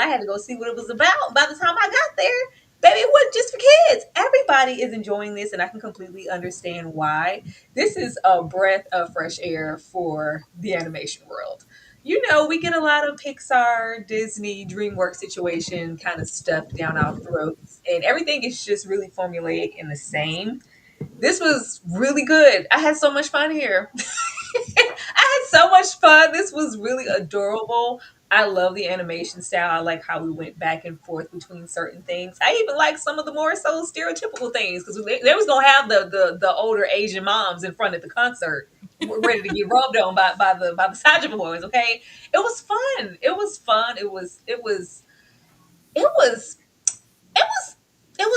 I had to go see what it was about. By the time I got there, baby, it wasn't just for kids. Everybody is enjoying this, and I can completely understand why. This is a breath of fresh air for the animation world. You know, we get a lot of Pixar, Disney, DreamWorks situation kind of stuff down our throats, and everything is just really formulaic and the same. This was really good. I had so much fun here. I had so much fun. This was really adorable. I love the animation style. I like how we went back and forth between certain things. I even like some of the more so stereotypical things because they was gonna have the older Asian moms in front of the concert, ready to get rubbed on by the Saja Boys. Okay, it was fun. It was fun. It was it was it was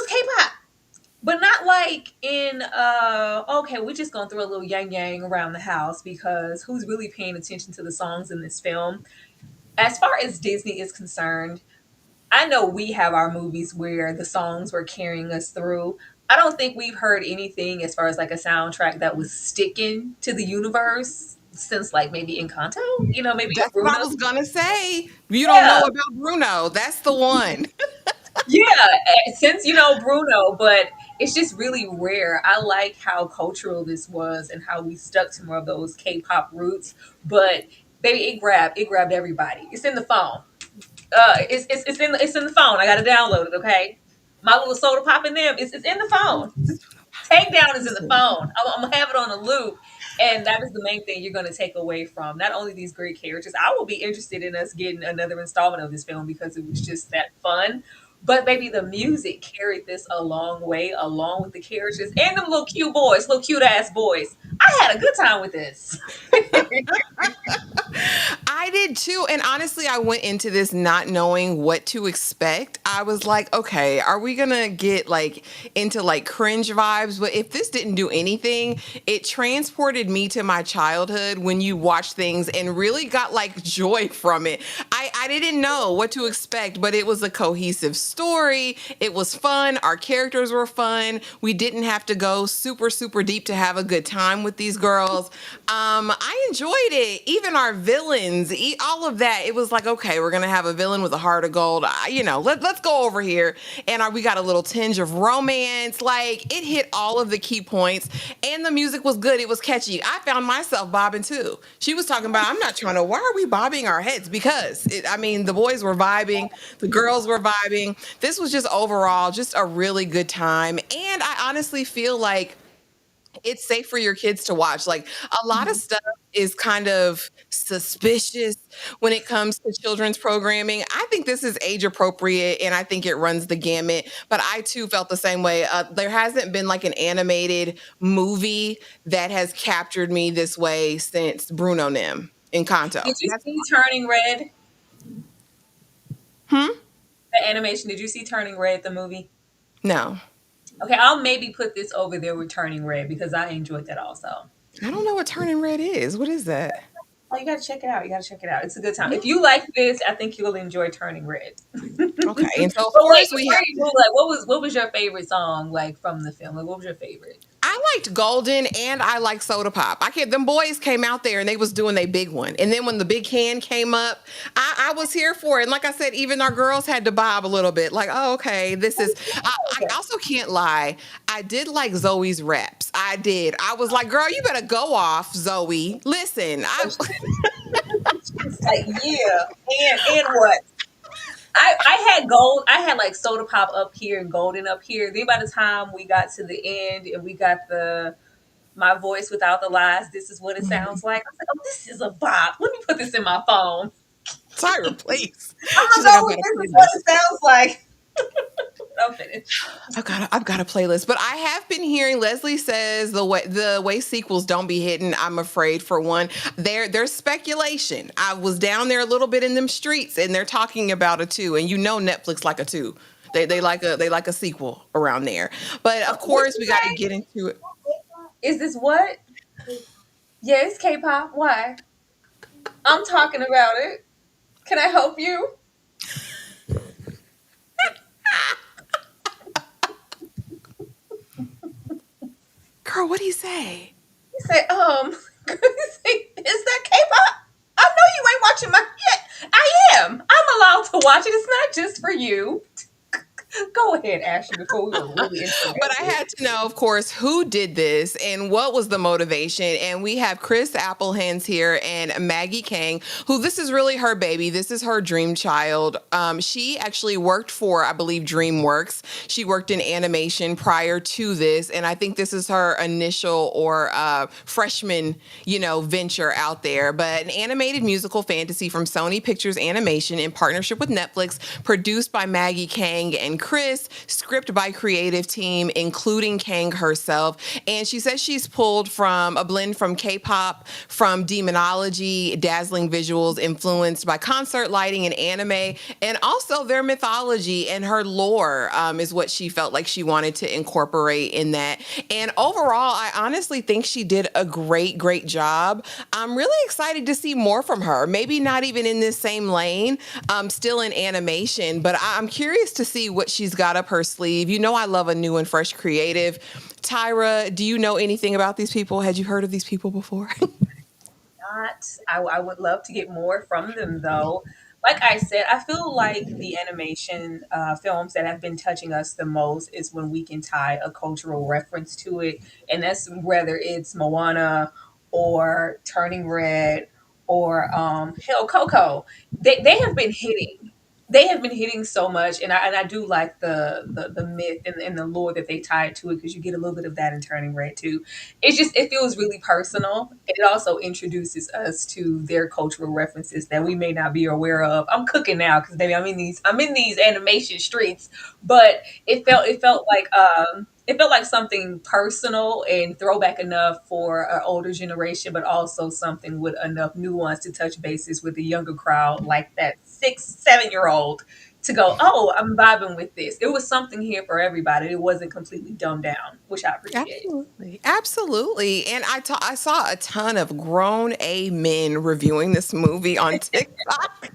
K-pop, but not like in okay, we're just gonna throw a little yang yang around the house because who's really paying attention to the songs in this film? As far as Disney is concerned, I know we have our movies where the songs were carrying us through. I don't think we've heard anything as far as like a soundtrack that was sticking to the universe since like maybe Encanto, maybe That's what I Bruno. was gonna say. You don't Yeah, know about Bruno. That's the one. yeah, since Bruno, but it's just really rare. I like how cultural this was and how we stuck to more of those K-pop roots. But baby, it grabbed everybody. It's in the phone. It's in the phone. I gotta download it. Okay, my little soda pop in them. It's in the phone. Takedown is in the phone. I'm gonna have it on a loop. And that is the main thing you're going to take away from not only these great characters. I will be interested in us getting another installment of this film because it was just that fun. But baby, the music carried this a long way, along with the characters and them little cute boys, little cute ass boys. I had a good time with this. I did too. And honestly, I went into this not knowing what to expect. I was like, okay, are we going to get like into like cringe vibes? But if this didn't do anything, it transported me to my childhood when you watch things and really got like joy from it. I didn't know what to expect, but it was a cohesive story. It was fun. Our characters were fun. We didn't have to go super, super deep to have a good time with these girls. I enjoyed it. Even our villains, all of that. It was like, okay, we're gonna have a villain with a heart of gold. Let's go over here, and we got a little tinge of romance. Like it hit all of the key points, and the music was good. It was catchy. I found myself bobbing too. She was talking about, I'm not trying to. Why are we bobbing our heads? Because the boys were vibing, the girls were vibing. This was just overall just a really good time, and I honestly feel like it's safe for your kids to watch. Like a lot of stuff is kind of suspicious when it comes to children's programming. I think this is age appropriate and I think it runs the gamut. But I too felt the same way. There hasn't been like an animated movie that has captured me this way since Bruno Nim Did Encanto. you see Turning Red? Hmm? The animation. Did you see Turning Red, the movie? No. Okay, I'll maybe put this over there with Turning Red because I enjoyed that also. I don't know what turning red is. What is that? Oh, you gotta check it out. You gotta check it out. It's a good time. If you like this, I think you'll enjoy Turning Red. Okay. And so of But wait, course we before have you do, like, what was your favorite song like from the film? Like, what was your favorite? I liked Golden and I liked Soda Pop. I can't. Them boys came out there and they was doing their big one. And then when the big hand came up, I was here for it. And like I said, even our girls had to bob a little bit. Like, oh, okay, this is. I also can't lie. I did like Zoe's raps. I did. I was like, girl, you better go off, Zoe. Listen, It's like, yeah, and what? I had gold. I had like soda pop up here and golden up here. Then by the time we got to the end and we got the my voice without the lies, this is what it sounds like. I was like, oh, this is a bop. Let me put this in my phone. Tyra, please. I'm She's gonna like, go I've with got a this is what playlist. it sounds like. I'm finished. I've got a playlist, but I have been hearing Leslie says the way sequels don't be hitting. I'm afraid for one. There's speculation. I was down there a little bit in them streets, and they're talking about a two, and Netflix like a two. They like a sequel around there, but of What course you we got to say? get into it. Is this what? Yes, K-pop. Why? I'm talking about it. Can I help you? Girl, what do you say? He said, he say, is that K-pop? I know you ain't watching my yet. I am. I'm allowed to watch it. It's not just for you. Go ahead, Ashley, before we were really But I interested. had to know, of course, who did this and what was the motivation. And we have Chris Applehans here and Maggie Kang, who this is really her baby. This is her dream child. She actually worked for, I believe, DreamWorks. She worked in animation prior to this. And I think this is her initial or freshman, venture out there. But an animated musical fantasy from Sony Pictures Animation in partnership with Netflix, produced by Maggie Kang and Chris, script by creative team, including Kang herself. And she says she's pulled from a blend from K-pop, from demonology, dazzling visuals influenced by concert lighting and anime, and also their mythology and her lore is what she felt like she wanted to incorporate in that. And overall, I honestly think she did a great, great job. I'm really excited to see more from her. Maybe not even in this same lane, still in animation, but I'm curious to see what she's got up her sleeve. I love a new and fresh creative. Tyra, do you know anything about these people? Had you heard of these people before? Not. I would love to get more from them, though. Like I said, I feel like the animation films that have been touching us the most is when we can tie a cultural reference to it. And that's whether it's Moana or Turning Red or hell, Coco. They have been hitting. They have been hitting so much, and I do like the myth and the lore that they tied to it, because you get a little bit of that in Turning Red too. It feels really personal. It also introduces us to their cultural references that we may not be aware of. I'm cooking now because baby, I'm in these animation streets, but it felt like something personal and throwback enough for an older generation, but also something with enough nuance to touch bases with the younger crowd, like that 6, 7 year old, to go, oh, I'm vibing with this. It was something here for everybody. It wasn't completely dumbed down, which I appreciate. Absolutely. Absolutely. And I saw a ton of grown A men reviewing this movie on TikTok.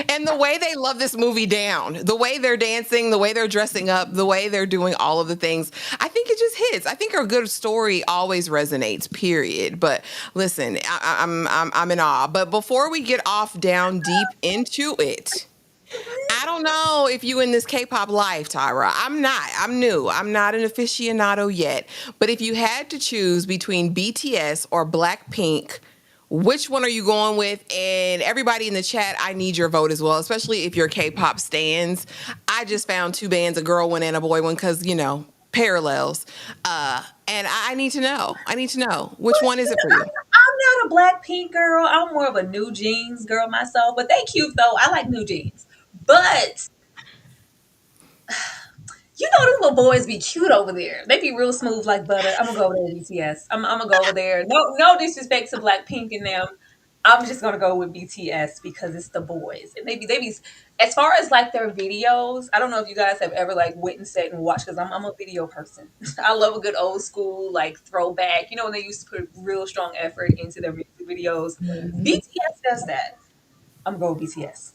And the way they love this movie down, the way they're dancing, the way they're dressing up, the way they're doing all of the things, I think it just hits. I think a good story always resonates, period. But listen, I'm in awe. But before we get off down deep into it, I don't know if you in this K-pop life, Tyra. I'm not. I'm new. I'm not an aficionado yet. But if you had to choose between BTS or Blackpink, which one are you going with? And everybody in the chat, I need your vote as well, especially if you're K-pop stans. I just found two bands, a girl one and a boy one, because, parallels. And I need to know. I need to know. Well, Which one is it for you? I'm not a Blackpink girl. I'm more of a New Jeans girl myself. But they cute though. I like New Jeans. But these little boys be cute over there. They be real smooth like butter. I'm gonna go over there with BTS. I'm gonna go over there. No disrespect to Blackpink and them. I'm just gonna go with BTS because it's the boys. And they be as far as like their videos. I don't know if you guys have ever like witnessed it and watched, because I'm a video person. I love a good old school like throwback. When they used to put real strong effort into their music videos. BTS does that. I'm gonna go with BTS.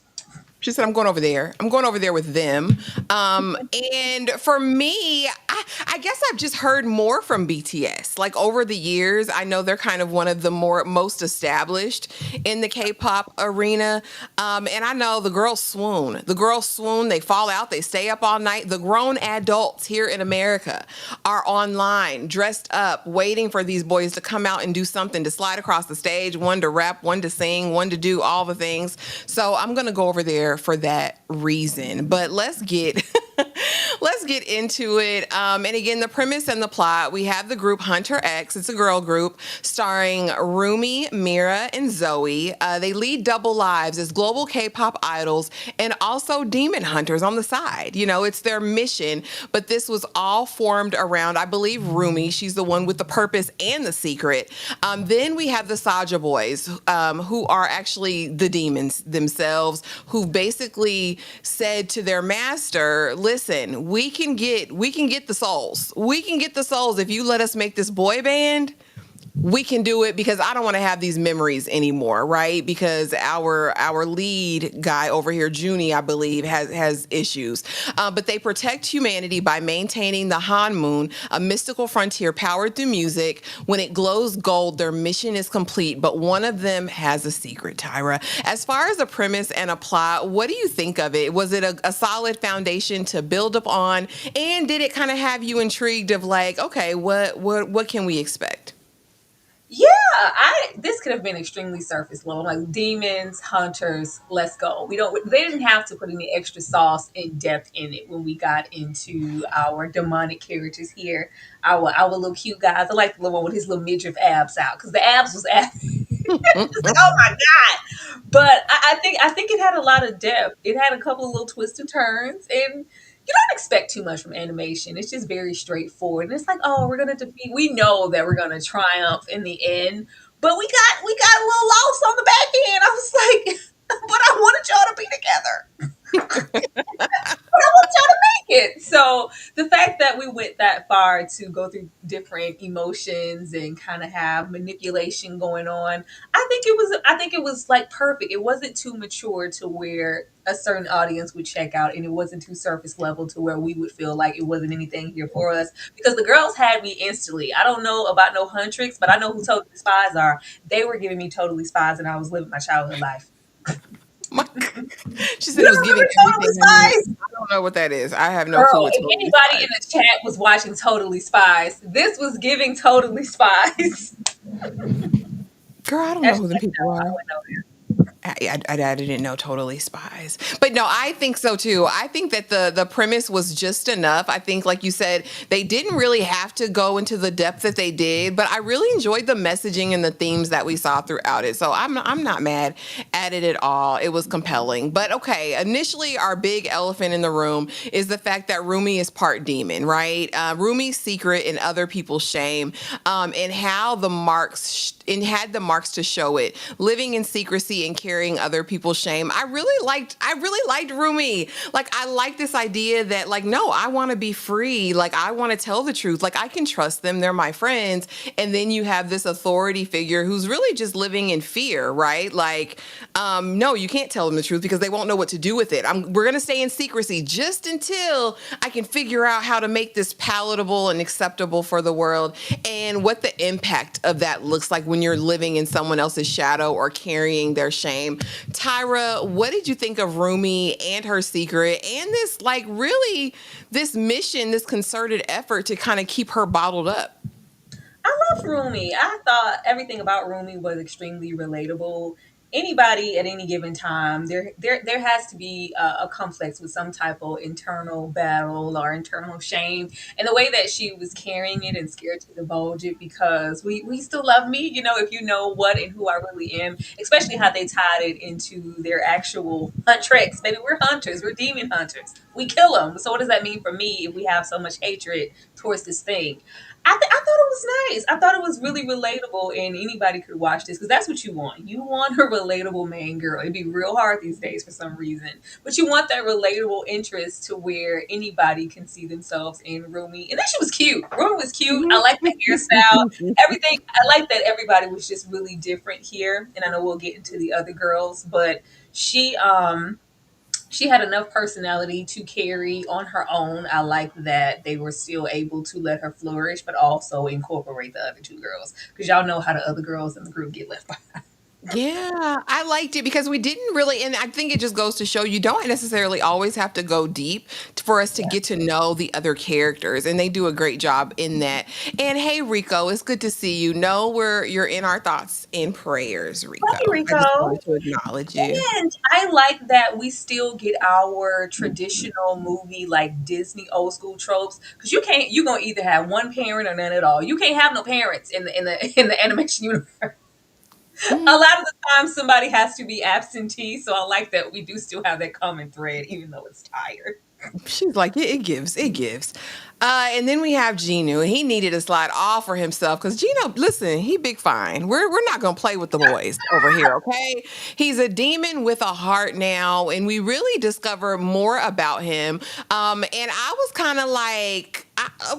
She said, I'm going over there. I'm going over there with them. And for me, I guess I've just heard more from BTS. Like over the years, I know they're kind of one of the most established in the K-pop arena. And I know the girls swoon. The girls swoon. They fall out. They stay up all night. The grown adults here in America are online, dressed up, waiting for these boys to come out and do something, to slide across the stage, one to rap, one to sing, one to do all the things. So I'm going to go over there for that reason. But let's get let's get into it. And again, the premise and the plot, we have the group Huntr X. It's a girl group starring Rumi, Mira, and Zoe. They lead double lives as global K-pop idols and also demon hunters on the side. It's their mission. But this was all formed around, I believe, Rumi. She's the one with the purpose and the secret. Then we have the Saja Boys, who are actually the demons themselves, who basically said to their master, listen, we can get the souls. We can get the souls if you let us make this boy band. we can do it because I don't want to have these memories anymore, right? Because our lead guy over here, Junie, I believe, has issues. But they protect humanity by maintaining the Honmoon, a mystical frontier powered through music. When it glows gold, their mission is complete. But one of them has a secret, Tyra. As far as the premise and a plot, what do you think of it? Was it a solid foundation to build up on? And did it kind of have you intrigued of like, okay, what can we expect? Yeah, I this could have been extremely surface level, like demons, hunters, let's go. We don't they didn't have to put any extra sauce and depth in it when we got into our demonic characters here. Our little cute guys. I like the little one with his little midriff abs out because the abs was it's like, oh my god. But I think it had a lot of depth. It had a couple of little twists and turns, and you don't expect too much from animation. It's just very straightforward. And it's like, oh, we're gonna defeat. We know that we're gonna triumph in the end, but we got a little lost on the back end. I was like, but I wanted y'all to be together. But I want y'all to make it. So the fact that we went that far to go through different emotions and kind of have manipulation going on, I think it was like perfect. It wasn't too mature to where a certain audience would check out, and it wasn't too surface level to where we would feel like it wasn't anything here for us, because the girls had me instantly. I don't know about no Huntrix, but I know who Totally Spies are. They were giving me Totally Spies, and I was living my childhood life. My, she You said it was don't giving remember Totally everything I need. Spies? I don't know what that is. I have no clue Girl, what if totally anybody in spies. the chat was watching Totally Spies, this was giving Totally Spies. Girl, I don't know That's who just the like, people no, I are. wouldn't know I didn't know Totally Spies. But no, I think so too. I think that the premise was just enough. I think, like you said, they didn't really have to go into the depth that they did, but I really enjoyed the messaging and the themes that we saw throughout it. So I'm not mad at it at all. It was compelling. But okay, initially our big elephant in the room is the fact that Rumi is part demon, right? Rumi's secret and other people's shame, and how the marks and had the marks to show it, living in secrecy and carrying other people's shame. I really liked Rumi. Like, I like this idea that, like, no, I want to be free. Like, I want to tell the truth. Like, I can trust them. They're my friends. And then you have this authority figure who's really just living in fear, right? Like, no, you can't tell them the truth because they won't know what to do with it. We're going to stay in secrecy just until I can figure out how to make this palatable and acceptable for the world, and what the impact of that looks like when you're living in someone else's shadow or carrying their shame. Tyra, what did you think of Rumi and her secret and this, like, really, this mission, this concerted effort to kind of keep her bottled up? I love Rumi. I thought everything about Rumi was extremely relatable. Anybody at any given time, there has to be a complex with some type of internal battle or internal shame, and the way that she was carrying it and scared to divulge it, because we still love me, if you know what and who I really am. Especially how they tied it into their actual hunt tricks. Maybe we're hunters, we're demon hunters. We kill them. So what does that mean for me if we have so much hatred towards this thing? I thought it was nice. I thought it was really relatable, and anybody could watch this because that's what you want. You want a relatable main girl. It'd be real hard these days for some reason, but you want that relatable interest to where anybody can see themselves in Rumi. And then she was cute. Rumi was cute. I like the hairstyle, everything. I like that everybody was just really different here. And I know we'll get into the other girls, but she had enough personality to carry on her own. I like that they were still able to let her flourish, but also incorporate the other two girls, because y'all know how the other girls in the group get left behind. Yeah, I liked it because we didn't really, and I think it just goes to show you don't necessarily always have to go deep for us to Yeah. get to know the other characters, and they do a great job in that. And hey, Rico, it's good to see you. Know you're in our thoughts and prayers, Hey, Rico. I just Rico. wanted to acknowledge you. And I like that we still get our traditional movie, like Disney old school tropes, because you're gonna either have one parent or none at all. You can't have no parents in the animation universe. A Mhm. lot of the time somebody has to be absentee, so I like that we do still have that common thread, even though it's tired. She's like, it gives, it gives. And then we have Genu. He needed to slide all for himself because Gino, listen, he big fine. We're not gonna play with the boys over here, okay? He's a demon with a heart now, and we really discover more about him. And I was kind of like,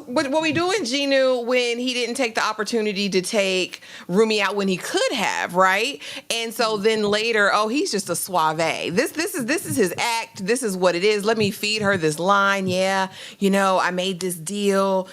what we doing, Genu, when he didn't take the opportunity to take Rumi out when he could have, right? And so then later, oh, he's just a suave. This is his act. This is what it is. Let me feed her this line. Yeah, I made this deal,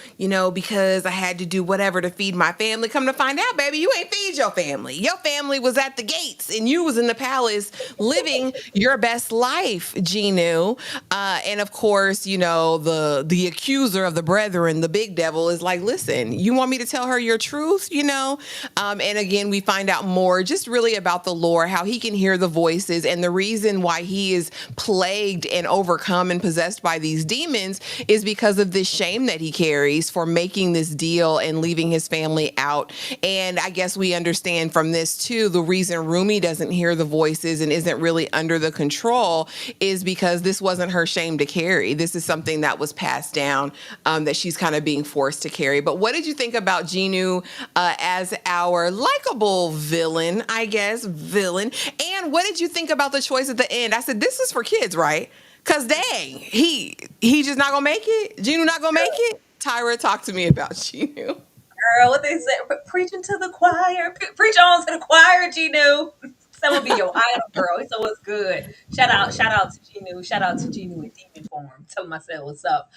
because I had to do whatever to feed my family. Come to find out, baby, you ain't feed your family. Your family was at the gates, and you was in the palace living your best life, Genu. And of course, the accuser of the brethren, the big devil, is like, listen, you want me to tell her your truth, and again, we find out more just really about the lore, how he can hear the voices, and the reason why he is plagued and overcome and possessed by these demons is because of this shame that he carries for making this deal and leaving his family out. And I guess we understand from this too, the reason Rumi doesn't hear the voices and isn't really under the control is because this wasn't her shame to carry. This is something that was passed down, that she's kind of being forced to carry. But what did you think about Genu as our likable villain, I guess, villain? And what did you think about the choice at the end? I said, this is for kids, right? Cause dang, he just not gonna make it. Genu not gonna make it. Tyra, talk to me about Genu. Girl, what they say, preaching to the choir, preach on to the choir, Genu. Someone be your idol, girl. So what's good? Shout out to Genu. Shout out to Genu in demon form. Tell him I said what's up.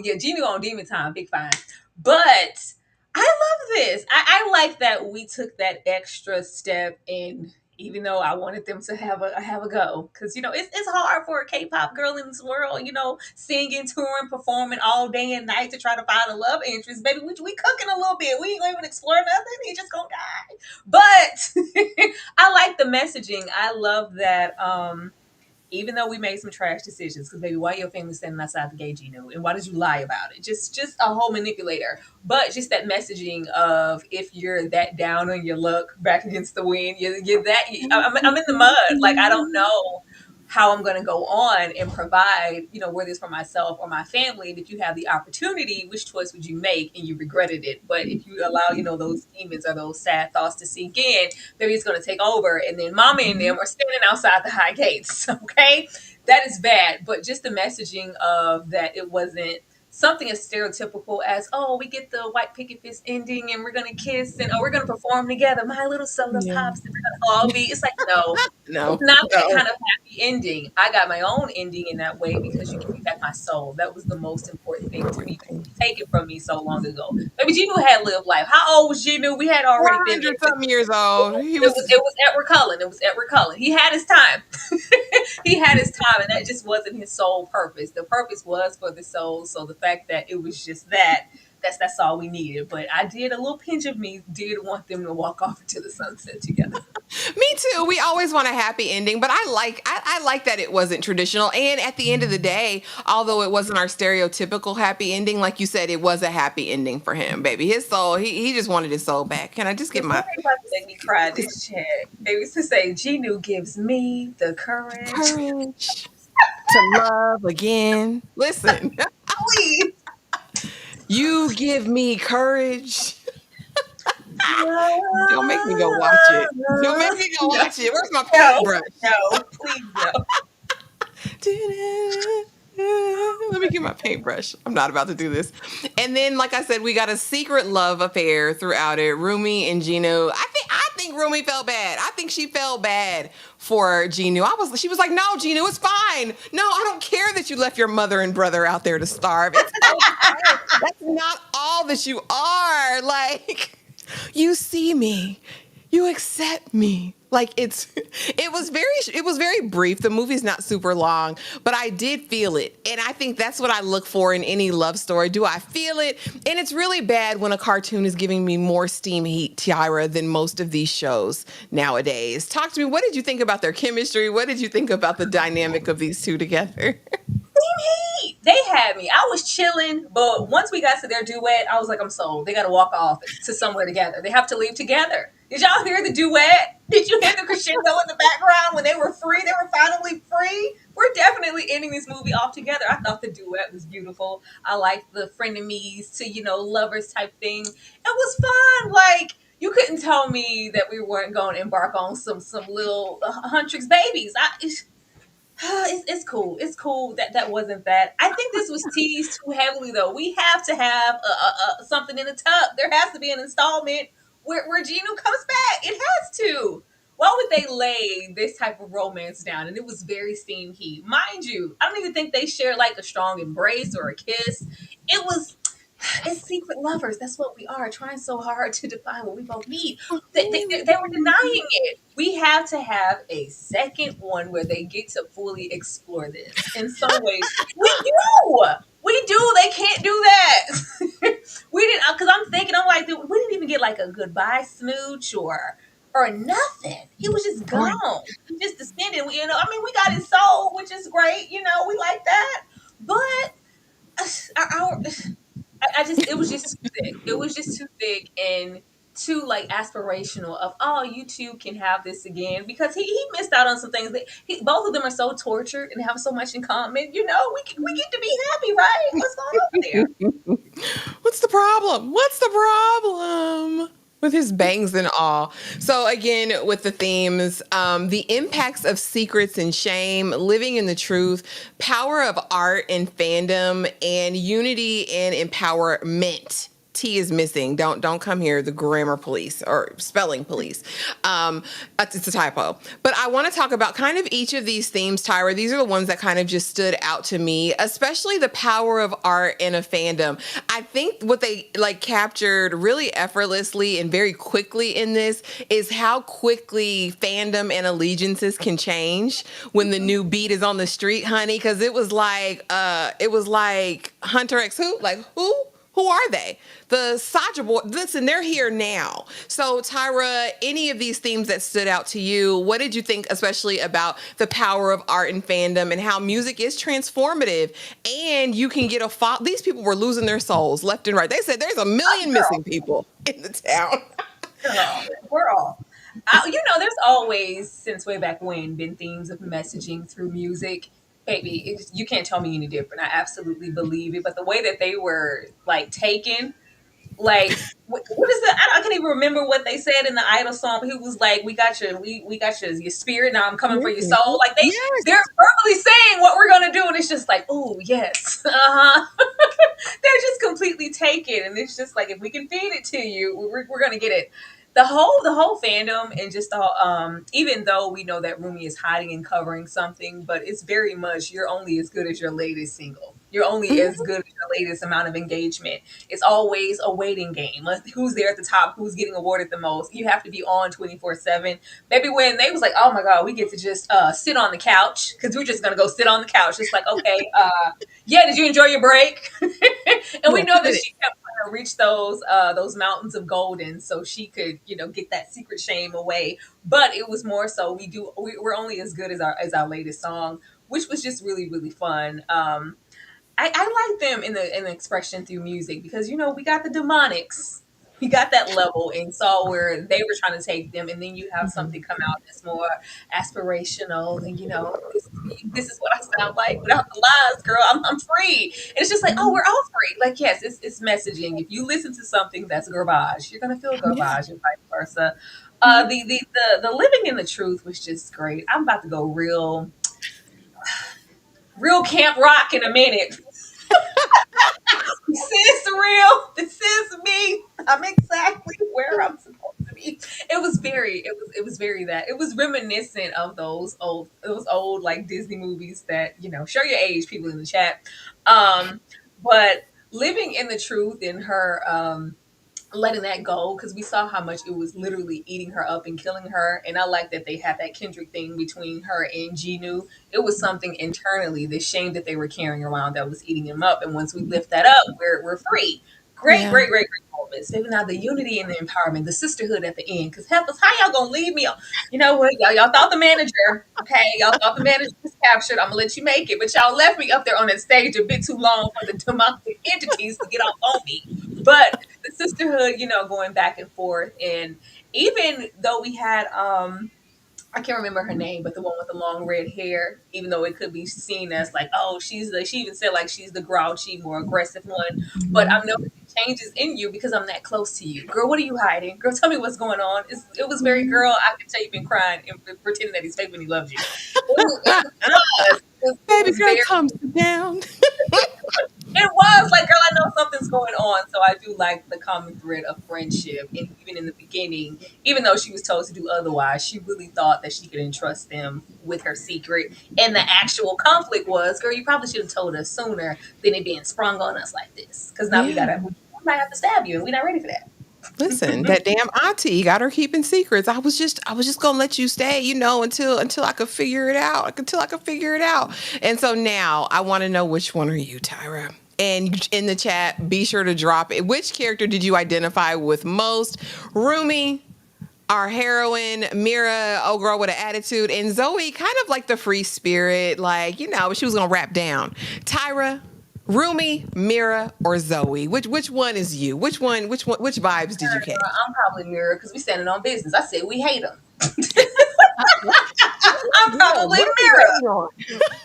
Yeah, Genu on demon time, big fine. But I love this. I like that we took that extra step in. Even though I wanted them to have a go, because it's hard for a K-pop girl in this world, singing, touring, performing all day and night to try to find a love interest. Baby, we cooking a little bit. We ain't gonna even explore nothing. He just gonna die. But I like the messaging. I love that. Even though we made some trash decisions, because baby, why your family standing outside the gate, Gino, and why did you lie about it? Just a whole manipulator. But just that messaging of, if you're that down on your luck, back against the wind, you're that. I'm in the mud. Like, I don't know how I'm going to go on and provide, whether it's for myself or my family. And if you have the opportunity, which choice would you make? And you regretted it. But if you allow, those demons or those sad thoughts to sink in, maybe it's going to take over. And then mama and them are standing outside the high gates. Okay. That is bad. But just the messaging of that, it wasn't something as stereotypical as, oh, we get the white picket fist ending and we're going to kiss and, oh, we're going to perform together. My little soda Yeah. pops. And we're going to all be, it's like, no, it's No, not that no. kind of happy ending. I got my own ending in that way because you gave me back my soul. That was the most important thing to me. Taken from me so long ago. Maybe Genu had lived life. How old was Genu? We had already been 400 there. something years old. He It was was. it was Edward Cullen. It was Edward Cullen. He had his time. He had his time, and that just wasn't his sole purpose. The purpose was for the soul. So the fact that it was just that's all we needed. But I did, a little pinch of me did want them to walk off into the sunset together. Me too. We always want a happy ending, but I like that it wasn't traditional. And at the end of the day, although it wasn't our stereotypical happy ending, like you said, it was a happy ending for him, baby. His soul, he just wanted his soul back. Can I just get Before my they about to make me cry this chat, they used to say Genu gives me the courage. courage to love again? Listen, Please. you give me courage. Don't make me go watch it. Don't make me go No, watch it. Where's my no, paintbrush? no, please no. Let me get my paintbrush. I'm not about to do this. And then, like I said, we got a secret love affair throughout it. Rumi and Genu. I think Rumi felt bad. I think she felt bad for Genu. She was like, no, Genu, it's fine. No, I don't care that you left your mother and brother out there to starve. It's okay. That's not all that you are. Like, you see me, you accept me. Like, it was very brief. The movie's not super long, but I did feel it. And I think that's what I look for in any love story. Do I feel it? And it's really bad when a cartoon is giving me more steam heat, Tiara, than most of these shows nowadays. Talk to me. What did you think about their chemistry? What did you think about the dynamic of these two together? They had me. I was chilling, but once we got to their duet, I was like, I'm sold. They got to walk off to somewhere together. They have to leave together. Did y'all hear the duet? Did you hear the crescendo in the background when they were free? They were finally free. We're definitely ending this movie off together. I thought the duet was beautiful. I liked the frenemies to, lovers type thing. It was fun. Like, you couldn't tell me that we weren't going to embark on some little Huntrix babies. It's cool. It's cool that that wasn't that. I think this was teased too heavily, though. We have to have something in the tub. There has to be an installment where Gino comes back. It has to. Why would they lay this type of romance down? And it was very steam heat. Mind you, I don't even think they shared like a strong embrace or a kiss. It was it's secret lovers. That's what we are, trying so hard to define what we both need. They were denying it. We have to have a second one where they get to fully explore this in some way. We do. We do. They can't do that. We didn't, because I'm thinking, I'm like, we didn't even get like a goodbye smooch or nothing. He was just Right. gone. He just descended. I mean, we got his soul, which is great. We like that. But our I just it was just too thick. It was just too thick and too like aspirational of oh you two can have this again because he missed out on some things that both of them are so tortured and have so much in common. We get to be happy, right? What's going on there? What's the problem? What's the problem? With his bangs and all. So again, with the themes, the impacts of secrets and shame, living in the truth, power of art and fandom, and unity and empowerment. T is missing. Don't come here, the grammar police or spelling police. It's a typo. But I want to talk about kind of each of these themes, Tyra. These are the ones that kind of just stood out to me, especially the power of art in a fandom. I think what they like captured really effortlessly and very quickly in this is how quickly fandom and allegiances can change when the new beat is on the street, honey. Because it was like Hunter X who? Like who? Who are they? The Saja Boys. Listen, they're here now. So, Tyra, any of these themes that stood out to you, what did you think, especially about the power of art and fandom and how music is transformative and you can get these people were losing their souls left and right. They said there's a million missing people in the town. Girl, we're all. There's always, since way back when, been themes of messaging through music. Baby, you can't tell me any different. I absolutely believe it. But the way that they were like taken, like what is that? I can't even remember what they said in the Idol song. But he was like, "We got your, we got your spirit. Now I'm coming for your soul." Like they're Yes. verbally saying what we're gonna do, and it's just like, "Oh yes, uh huh." They're just completely taken, and it's just like if we can feed it to you, we're gonna get it. The whole fandom and just the whole, even though we know that Rumi is hiding and covering something, but it's very much you're only as good as your latest single. You're only as Mhm. good as your latest amount of engagement. It's always a waiting game. Who's there at the top? Who's getting awarded the most? You have to be on 24/7. Maybe when they was like, oh my god, we get to just sit on the couch because we're just gonna go sit on the couch. Just like okay, yeah, did you enjoy your break? And we Yeah, know that 2 minutes. she kept trying to reach those mountains of golden so she could get that secret shame away. But it was more so we're only as good as our latest song, which was just really really fun. I like them in the expression through music because we got the demonics. We got that level and saw where they were trying to take them, and then you have something come out that's more aspirational, and this is what I sound like without the lies, girl. I'm free. And it's just like, oh, Mhm. we're all free. Like, yes, it's messaging. If you listen to something that's garbage, you're gonna feel Yeah. garbage and vice versa. Mhm. The living in the truth was just great. I'm about to go real camp rock in a minute. This is real. This is me. I'm exactly where I'm supposed to be. It was very that. It was reminiscent of those old like Disney movies that, show your age, people in the chat. Um, but living in the truth in her letting that go because we saw how much it was literally eating her up and killing her. And I like that they had that Kendrick thing between her and Genu. It was something internally, the shame that they were carrying around that was eating him up. And once we lift that up, we're free. Great, Yeah. great, great, great moments. Maybe now the unity and the empowerment, the sisterhood at the end. Because heifers, how y'all gonna leave me? You know what? Y'all thought the manager, okay? Y'all thought the manager was captured. I'm gonna let you make it, but y'all left me up there on that stage a bit too long for the demonic entities to get off on me. But the sisterhood, going back and forth. And even though we had I can't remember her name, but the one with the long red hair, even though it could be seen as like, oh, she even said like she's the grouchy, more aggressive one. But I'm noticing changes in you because I'm that close to you. Girl, what are you hiding? Girl, tell me what's going on. It was very, girl, I can tell you've been crying and pretending that he's fake when he loves you. It Baby was girl, very calm down. it was like, girl, I know something's going on. So I do like the common thread of friendship. And even in the beginning, even though she was told to do otherwise, she really thought that she could entrust them with her secret. And the actual conflict was, girl, you probably should have told us sooner than it being sprung on us like this. Because now Yeah. we might have to stab you, and we're not ready for that. Listen, that damn auntie got her keeping secrets. I was just gonna let you stay, until I could figure it out. Until I could figure it out. And so now I want to know, which one are you, Tyra? And in the chat, be sure to drop it. Which character did you identify with most? Rumi, our heroine, Mira, oh girl with an attitude, and Zoe, kind of like the free spirit, like, she was gonna rap down. Tyra, Rumi, Mira, or Zoe? Which one is you? Which vibes did you catch? I'm probably Mirror because we standing on business. I said we hate them. Let's I'm get 'em. probably What are we Mirror. waiting on?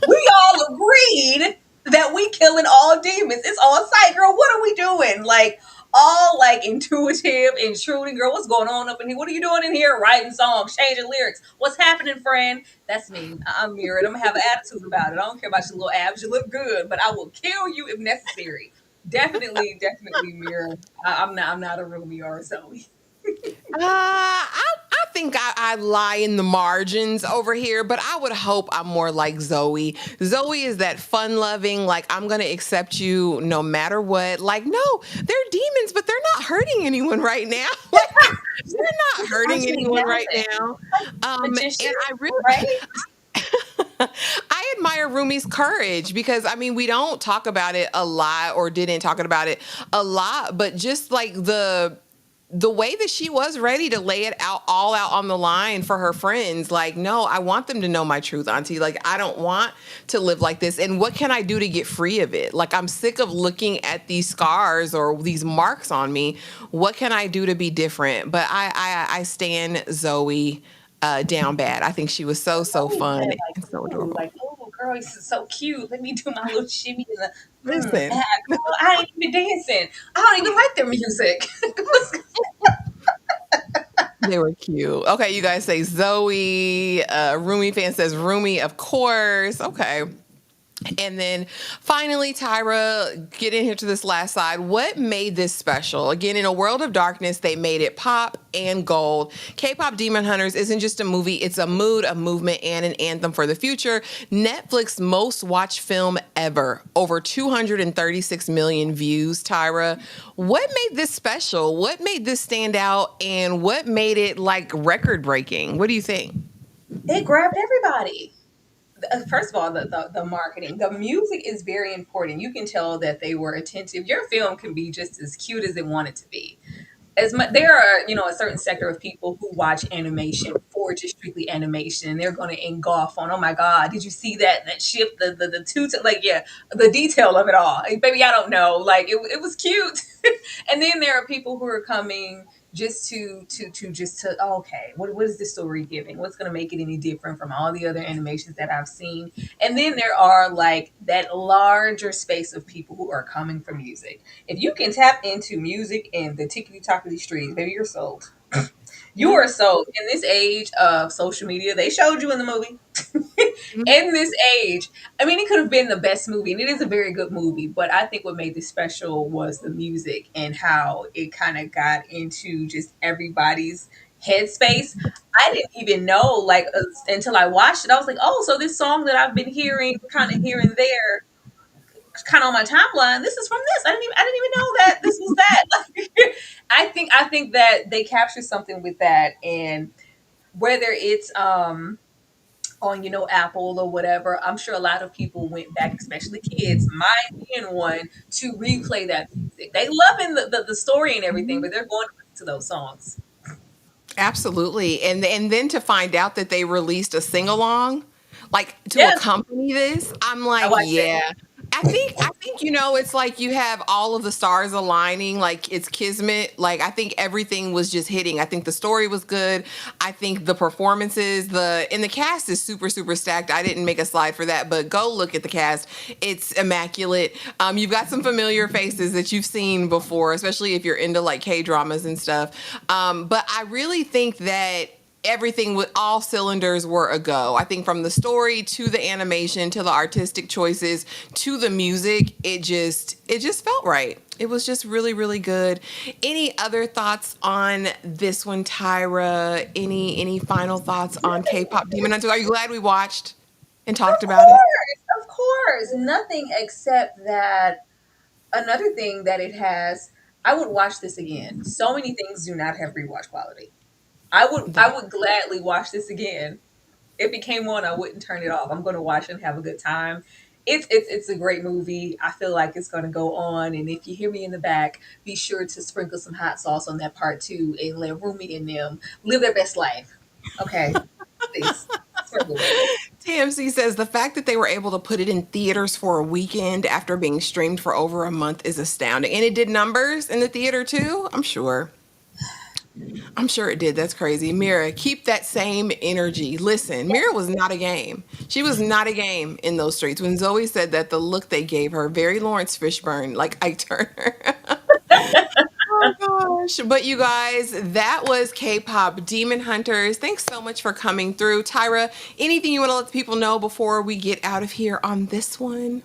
We all agreed that we killing all demons. It's on site, girl. What are we doing? Like all like intuitive, intruding, girl. What's going on up in here? What are you doing in here? Writing songs, changing lyrics. What's happening, friend? That's me. I'm mirrored. I'm gonna have an attitude about it. I don't care about your little abs. You look good, but I will kill you if necessary. Definitely, definitely mirror. I'm not a Rumi or a Zoe. I think I lie in the margins over here, but I would hope I'm more like Zoe. Zoe is that fun loving, like, I'm going to accept you no matter what. Like, no, they're demons, but they're not hurting anyone right now. Like, they're not hurting Actually, anyone right nothing. now. Magician, And I really, right? I admire Rumi's courage because I mean we don't talk about it a lot, or didn't talk about it a lot, but just like the way that she was ready to lay it out all out on the line for her friends, like, no, I want them to know my truth, auntie. Like, I don't want to live like this, and what can I do to get free of it? Like, I'm sick of looking at these scars or these marks on me. What can I do to be different? But I stand Zoe down bad. I think she was so Always fun said like, and so ooh, adorable. like, oh, girl, he's so cute. Let me do my little shimmy in the, Listen, girl, I ain't even dancing. I don't even like their music. they were cute. Okay, you guys say Zoe. Rumi fan says Rumi, of course. Okay. And then finally, Tyra, get in here to this last side. What made this special? Again, in a world of darkness, they made it pop and gold. K-pop Demon Hunters isn't just a movie, it's a mood, a movement, and an anthem for the future. Netflix most watched film ever. Over 236 million views, Tyra. What made this special? What made this stand out? And what made it like record breaking? What do you think? It grabbed everybody. First of all, the marketing, the music is very important. You can tell that they were attentive. Your film can be just as cute as they want it to be. As much there are, a certain sector of people who watch animation for just strictly animation, and they're going to engulf on, oh my god, did you see that shift, the two to, like, yeah, the detail of it all. Like, baby, I don't know, like it was cute. And then there are people who are coming just to oh, okay, what is this story giving, what's going to make it any different from all the other animations that I've seen. And then there are like that larger space of people who are coming for music. If you can tap into music and the tickety tockety streets, baby, you're sold. You Yeah. are sold. In this age of social media, they showed you in the movie. In this age, I mean, it could have been the best movie, and it is a very good movie. But I think what made this special was the music and how it kind of got into just everybody's headspace. I didn't even know, like, until I watched it. I was like, oh, so this song that I've been hearing, kind of here and there, kind of on my timeline, this is from this. I didn't even know that this was that. Like, I think that they captured something with that, and whether it's on, Apple or whatever, I'm sure a lot of people went back, especially kids, mine being one, to replay that music. They loving the story and everything, but they're going to those songs. Absolutely. And then to find out that they released a sing along, like, to Yes, accompany this, I'm I like, watched it. yeah. I think it's like you have all of the stars aligning, like it's kismet. Like I think everything was just hitting. I think the story was good. I think the performances, the cast is super super stacked. I didn't make a slide for that, but go look at the cast. It's immaculate. You've got some familiar faces that you've seen before, especially if you're into like K dramas and stuff. But I really think that everything with all cylinders were a go. I think from the story to the animation to the artistic choices to the music, it just felt right. It was just really really good. Any other thoughts on this one, Tyra? Any final thoughts on K-pop Demon Hunters? Are you glad we watched and talked about it? Of course. Nothing except that another thing that it has, I would watch this again. So many things do not have rewatch quality. I would gladly watch this again. If it came on, I wouldn't turn it off. I'm going to watch it and have a good time. It's a great movie. I feel like it's going to go on. And if you hear me in the back, be sure to sprinkle some hot sauce on that part too, and let Rumi and them live their best life. Okay, please sprinkle it. TMC says the fact that they were able to put it in theaters for a weekend after being streamed for over a month is astounding. And it did numbers in the theater too, I'm sure. I'm sure it did. That's crazy. Mira, keep that same energy. Listen, Mira was not a game. She was not a game in those streets. When Zoe said that, the look they gave her, very Lawrence Fishburne, like Ike Turner. Oh gosh. But you guys, that was K-pop Demon Hunters. Thanks so much for coming through. Tyra, anything you want to let the people know before we get out of here on this one?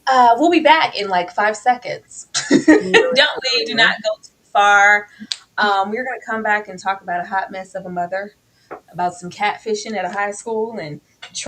We'll be back in like 5 seconds. Don't leave. Do not go too far. We're going to come back and talk about a hot mess of a mother, about some catfishing at a high school, and